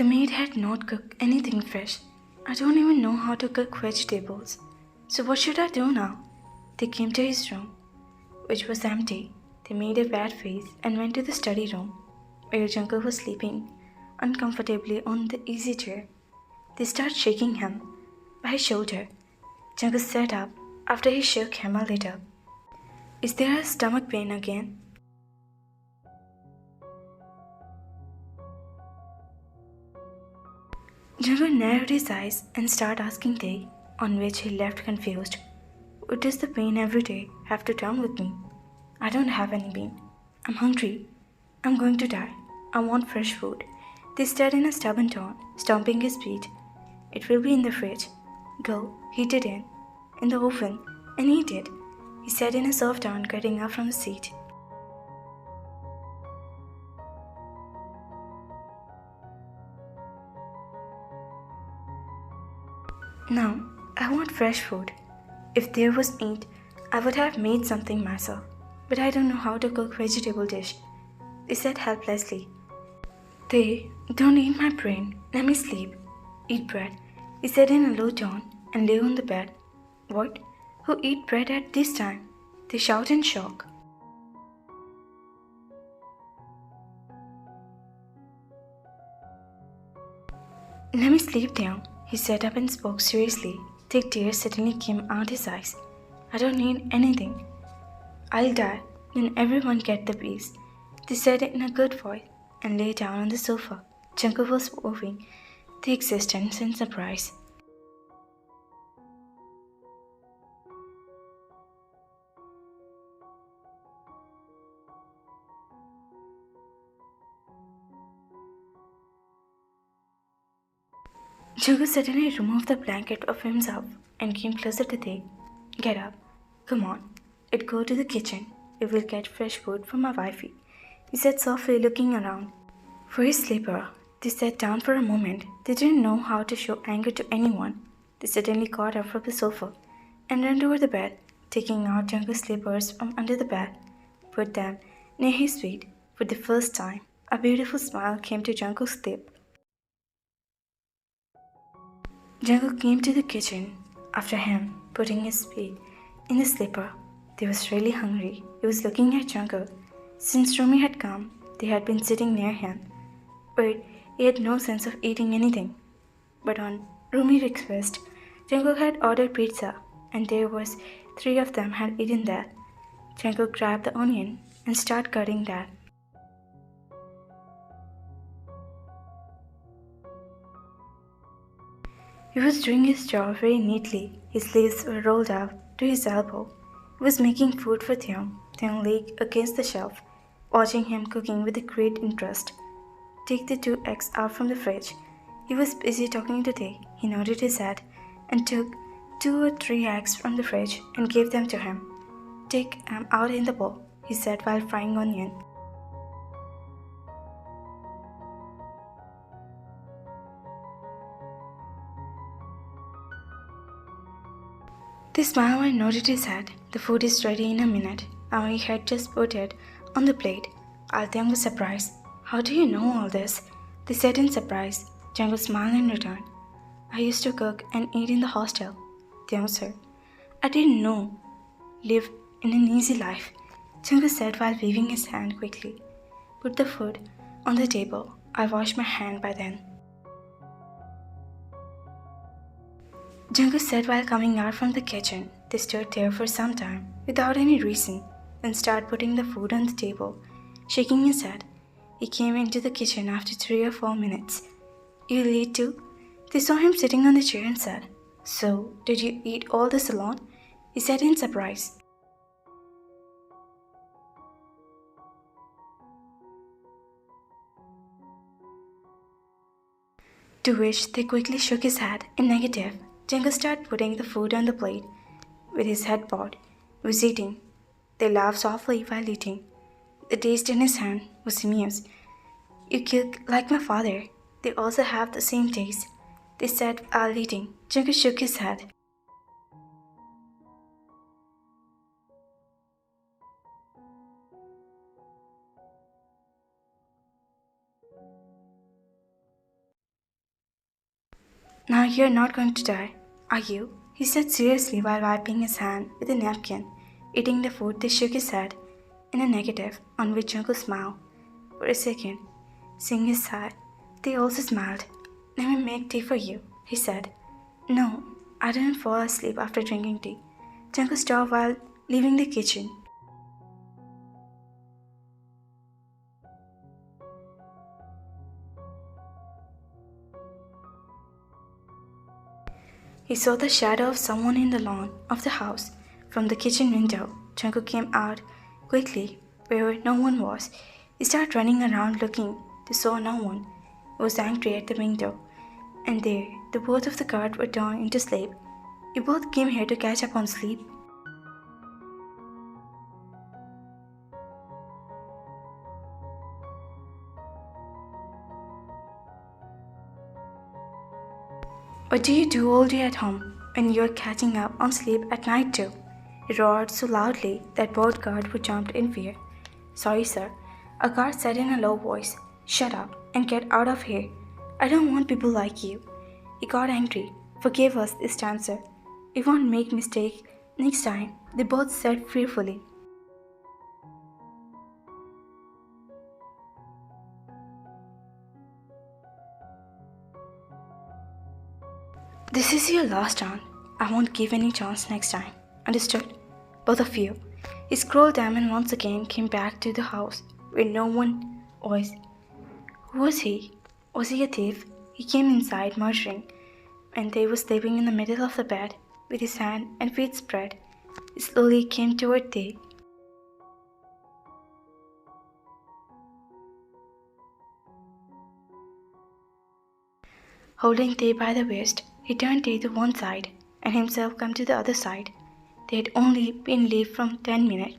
The maid had not cooked anything fresh. I don't even know how to cook vegetables. So what should I do now? They came to his room, which was empty. They made a bad face and went to the study room, where Jungkook was sleeping uncomfortably on the easy chair. They started shaking him by his shoulder. Jungkook sat up after he shook him a little. Is there a stomach pain again? Jungkook narrowed his eyes and started asking Tae, on which he left confused. What does the pain every day have to do with me? I don't have any pain. I'm hungry. I'm going to die. I want fresh food. They said in a stubborn tone, stomping his feet. It will be in the fridge. Go, heat it in the oven, and eat it, he said in a soft tone, getting up from the seat. Now, I want fresh food. If there was meat, I would have made something myself, but I don't know how to cook vegetable dish, he said helplessly. They don't eat my brain. Let me sleep. Eat bread, he said in a low tone, and lay on the bed. What? Who eat bread at this time? They shout in shock. Let me sleep down. He sat up and spoke seriously. Thick tears suddenly came out his eyes. I don't need anything. I'll die, then everyone get the peace. They said it in a good voice and lay down on the sofa. Jungkook was moving the existence in surprise. Jungkook suddenly removed the blanket of himself and came closer to Tae. Get up. Come on. Let's go to the kitchen. We will get fresh food from my wifey, he said softly, looking around for his slipper. They sat down for a moment. They didn't know how to show anger to anyone. They suddenly got up from the sofa and ran toward the bed, taking out Jungkook's slippers from under the bed, put them near his feet. For the first time, a beautiful smile came to Jungkook's lip. Jungkook came to the kitchen after him, putting his feet in the slipper. They was really hungry. He was looking at Jungkook. Since Rumi had come, they had been sitting near him, but he had no sense of eating anything. But on Rumi's request, Jungkook had ordered pizza, and there was 3 of them had eaten that. Jungkook grabbed the onion and started cutting that. He was doing his job very neatly. His sleeves were rolled up to his elbow. He was making food for Theon. Theon lay against the shelf, watching him cooking with great interest. Take the 2 eggs out from the fridge. He was busy talking to Tae. He nodded his head and took 2 or 3 eggs from the fridge and gave them to him. Take them out in the bowl, he said while frying onion. They smiled and nodded his head. The food is ready in a minute. He had just put it on the plate. Altheng was surprised. How do you know all this? They said in surprise. Jungkook smiled in return. I used to cook and eat in the hostel, they answered. I didn't know. Live in an easy life, Jungkook said while waving his hand quickly. Put the food on the table. I'll wash my hand by then. Jungkook said while coming out from the kitchen. They stood there for some time, without any reason, then started putting the food on the table, shaking his head. He came into the kitchen after 3 or 4 minutes. You'll eat too? They saw him sitting on the chair and said, So, did you eat all this alone? He said in surprise. To which they quickly shook his head in negative. Jungkook started putting the food on the plate. With his head bowed, he was eating. They laughed softly while eating. The taste in his hand was amused. You cook like my father. They also have the same taste, they said while eating. Jungkook shook his head. Now you're not going to die, are you? He said seriously while wiping his hand with a napkin. Eating the food, they shook his head in a negative, on which Uncle smiled. For a second, seeing his sigh, they also smiled. Let me make tea for you, he said. No, I didn't fall asleep after drinking tea. Jungle stopped while leaving the kitchen. He saw the shadow of someone in the lawn of the house from the kitchen window. Jungle came out quickly where no one was. He started running around looking. They saw no one. He was angry at the window. And there, the both of the guards were down into sleep. You both came here to catch up on sleep. What do you do all day at home when you're catching up on sleep at night too? He roared so loudly that both guards were jumped in fear. Sorry, sir, a guard said in a low voice. Shut up and get out of here. I don't want people like you. He got angry. Forgive us this time, sir. We won't make mistake next time, they both said fearfully. This is your last chance. I won't give any chance next time. Understood? Both of you. He scrolled down and once again came back to the house where no one was. Who was he? Was he a thief? He came inside muttering, and they were sleeping in the middle of the bed with his hand and feet spread. He slowly came toward Tay. Holding Tay by the waist, he turned Tay to one side and himself come to the other side. They had only been left from 10 minutes,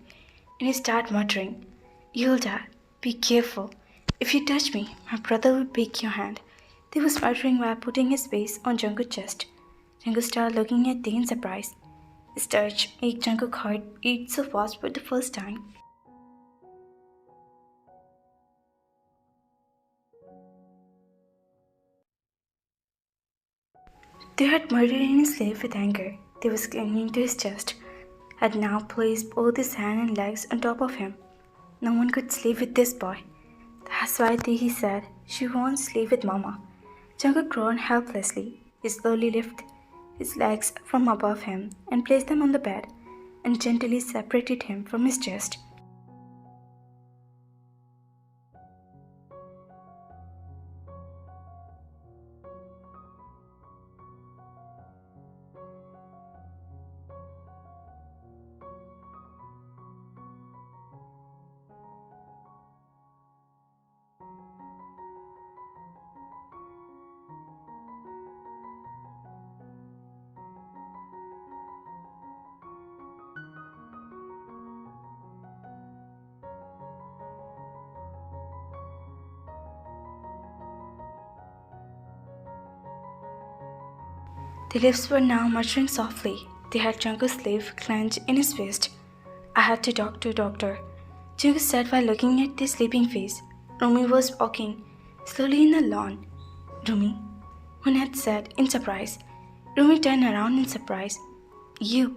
and he started muttering, You'll die. Be careful. If you touch me, my brother will break your hand. They was muttering while putting his face on Jungkook's chest. Jungkook started looking at Tay in surprise. His touch made Jungkook's heart beat so fast for the first time. They had murdered in his sleep with anger. They was clinging to his chest, had now placed both his hands and legs on top of him. No one could sleep with this boy. That's why he said, she won't sleep with Mama. Jungkook groaned helplessly. He slowly lifted his legs from above him and placed them on the bed and gently separated him from his chest. The lips were now muttering softly. They had Jungkook's sleeve clenched in his fist. I had to talk to doctor, Jungkook said while looking at the sleeping face. Rumi was walking slowly in the lawn. Rumi, Hunat said in surprise. Rumi turned around in surprise. You,